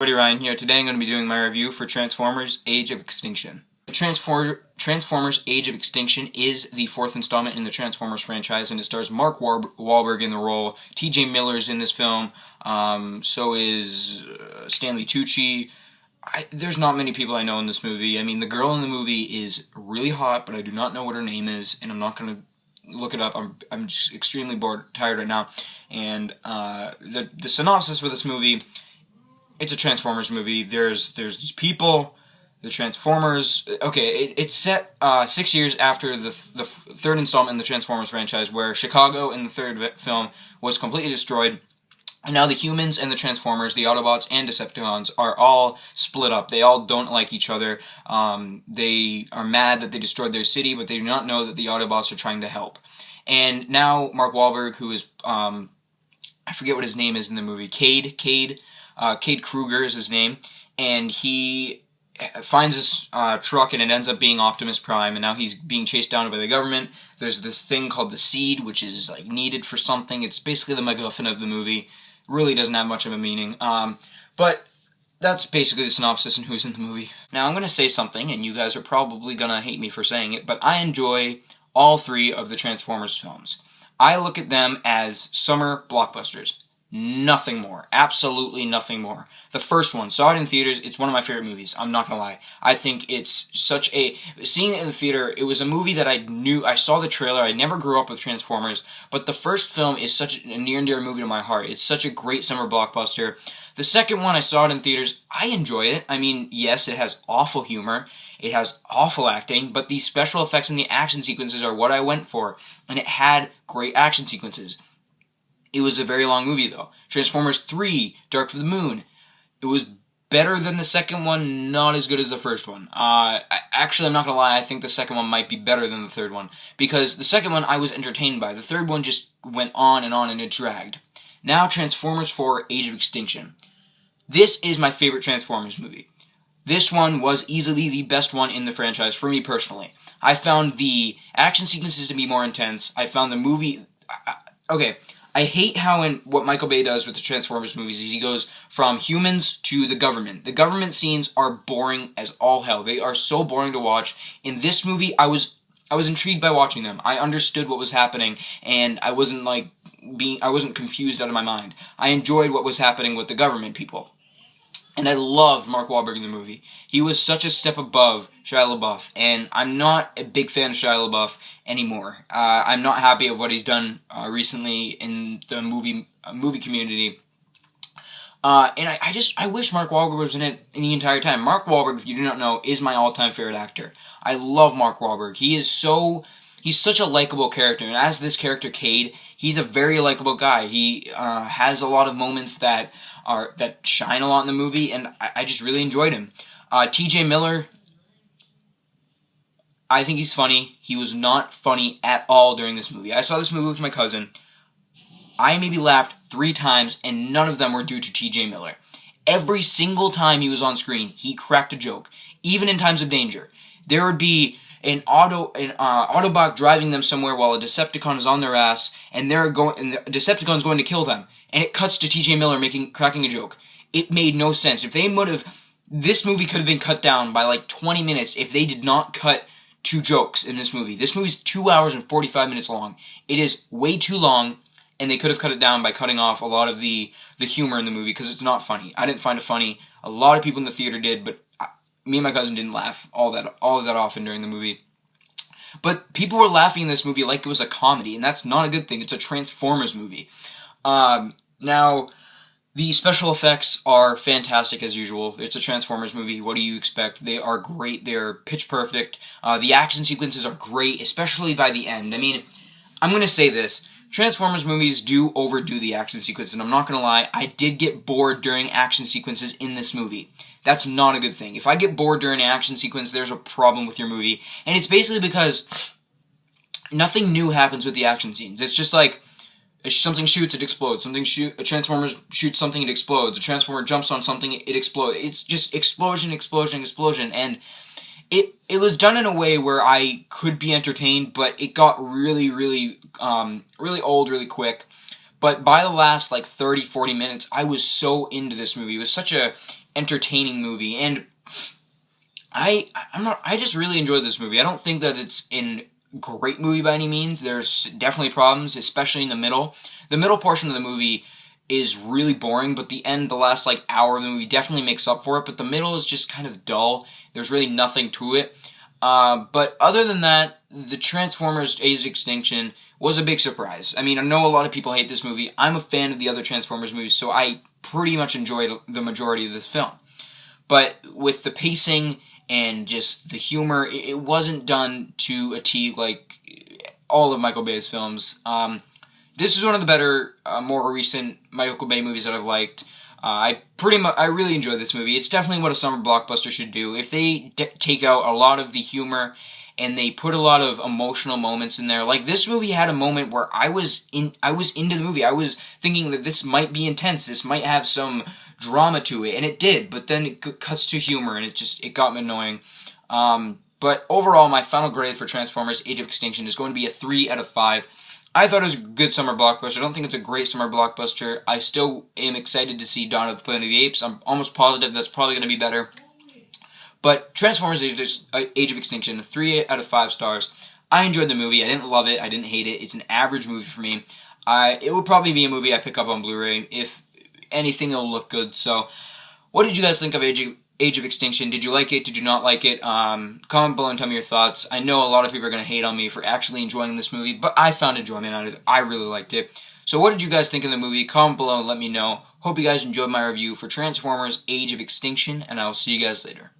Everybody, Ryan here. Today I'm going to be doing my review for Transformers Age of Extinction. Transformers Age of Extinction is the fourth installment in the Transformers franchise, and it stars Mark Wahlberg in the role. T.J. Miller's in this film, so is Stanley Tucci. There's not many people I know in this movie. I mean, the girl in the movie is really hot, but I do not know what her name is, and I'm not going to look it up. I'm just extremely tired right now. And the synopsis for this movie: it's a Transformers movie. There's these people, the Transformers. Okay, it's set 6 years after the third installment in the Transformers franchise, where Chicago in the third film was completely destroyed. And now the humans and the Transformers, the Autobots and Decepticons, are all split up. They all don't like each other. They are mad that they destroyed their city, but they do not know that the Autobots are trying to help. And now Mark Wahlberg, who is, I forget what his name is in the movie, Cade Kruger is his name, and he finds this truck, and it ends up being Optimus Prime, and now he's being chased down by the government. There's this thing called the Seed, which is like needed for something. It's basically the MacGuffin of the movie. Really doesn't have much of a meaning, but that's basically the synopsis and who's in the movie. Now I'm going to say something, and you guys are probably going to hate me for saying it, but I enjoy all three of the Transformers films. I look at them as summer blockbusters. Nothing more. Absolutely nothing more. The first one, saw it in theaters, it's one of my favorite movies. I'm not gonna lie. I think it's such a... Seeing it in the theater, it was a movie that I saw the trailer, I never grew up with Transformers, but the first film is such a near and dear movie to my heart. It's such a great summer blockbuster. The second one, I saw it in theaters, I enjoy it. I mean, yes, it has awful humor, it has awful acting, but the special effects and the action sequences are what I went for, and it had great action sequences. It was a very long movie, though. Transformers 3, Dark of the Moon. It was better than the second one, not as good as the first one. Actually, I'm not going to lie, I think the second one might be better than the third one. Because the second one I was entertained by. The third one just went on and it dragged. Now, Transformers 4, Age of Extinction. This is my favorite Transformers movie. This one was easily the best one in the franchise, for me personally. I found the action sequences to be more intense. I found the movie... Okay... I hate how what Michael Bay does with the Transformers movies is he goes from humans to the government. The government scenes are boring as all hell. They are so boring to watch. In this movie, I was intrigued by watching them. I understood what was happening, and I wasn't confused out of my mind. I enjoyed what was happening with the government people. And I loved Mark Wahlberg in the movie. He was such a step above Shia LaBeouf, and I'm not a big fan of Shia LaBeouf anymore. I'm not happy of what he's done recently in the movie community. And I wish Mark Wahlberg was in it the entire time. Mark Wahlberg, if you do not know, is my all-time favorite actor. I love Mark Wahlberg. He's such a likable character, and as this character Cade, he's a very likable guy. He has a lot of moments that shine a lot in the movie, and I just really enjoyed him. T.J. Miller, I think he's funny. He was not funny at all during this movie. I saw this movie with my cousin. I maybe laughed 3 times, and none of them were due to T.J. Miller. Every single time he was on screen, he cracked a joke, even in times of danger. There would be an Autobot driving them somewhere while a Decepticon is on their ass, and the Decepticon's going to kill them. And it cuts to T.J. Miller cracking a joke. It made no sense. This movie could have been cut down by like 20 minutes if they did not cut 2 jokes in this movie. This movie's 2 hours and 45 minutes long. It is way too long, and they could have cut it down by cutting off a lot of the humor in the movie, because it's not funny. I didn't find it funny. A lot of people in the theater did, but me and my cousin didn't laugh all that often during the movie. But people were laughing in this movie like it was a comedy, and that's not a good thing. It's a Transformers movie. Now, the special effects are fantastic as usual. It's a Transformers movie. What do you expect? They are great. They're pitch perfect. The action sequences are great, especially by the end. I mean, I'm going to say this. Transformers movies do overdo the action sequences, and I'm not going to lie, I did get bored during action sequences in this movie. That's not a good thing. If I get bored during an action sequence, there's a problem with your movie. And it's basically because nothing new happens with the action scenes. It's just like, something shoots, it explodes. A Transformer shoots something, it explodes. A Transformer jumps on something, it explodes. It's just explosion, explosion, explosion. And it was done in a way where I could be entertained, but it got really, really old really quick. But by the last, 30, 40 minutes, I was so into this movie. It was such a entertaining movie, and I just really enjoyed this movie. I don't think that it's a great movie by any means. There's definitely problems, especially in the middle. The middle portion of the movie is really boring, but the last like hour of the movie definitely makes up for it. But the middle is just kind of dull. There's really nothing to it. But other than that, the Transformers Age of Extinction was a big surprise. I mean, I know a lot of people hate this movie. I'm a fan of the other Transformers movies, so I pretty much enjoyed the majority of this film. But with the pacing and just the humor, it wasn't done to a T like all of Michael Bay's films. This is one of the better, more recent Michael Bay movies that I've liked. I really enjoyed this movie. It's definitely what a summer blockbuster should do. If they take out a lot of the humor and they put a lot of emotional moments in there, like this movie had a moment where I was into the movie. I was thinking that this might be intense. This might have some drama to it, and it did. But then it cuts to humor, and it got me annoying. But overall, my final grade for Transformers: Age of Extinction is going to be a 3 out of 5. I thought it was a good summer blockbuster. I don't think it's a great summer blockbuster. I still am excited to see Dawn of the Planet of the Apes. I'm almost positive that's probably going to be better. But Transformers Age of Extinction, a 3 out of 5 stars. I enjoyed the movie. I didn't love it. I didn't hate it. It's an average movie for me. It will probably be a movie I pick up on Blu-ray. If anything, it'll look good. So, what did you guys think of Age of Extinction? Did you like it? Did you not like it? Comment below and tell me your thoughts. I know a lot of people are going to hate on me for actually enjoying this movie, but I found enjoyment out of it. I really liked it. So what did you guys think of the movie? Comment below and let me know. Hope you guys enjoyed my review for Transformers Age of Extinction, and I will see you guys later.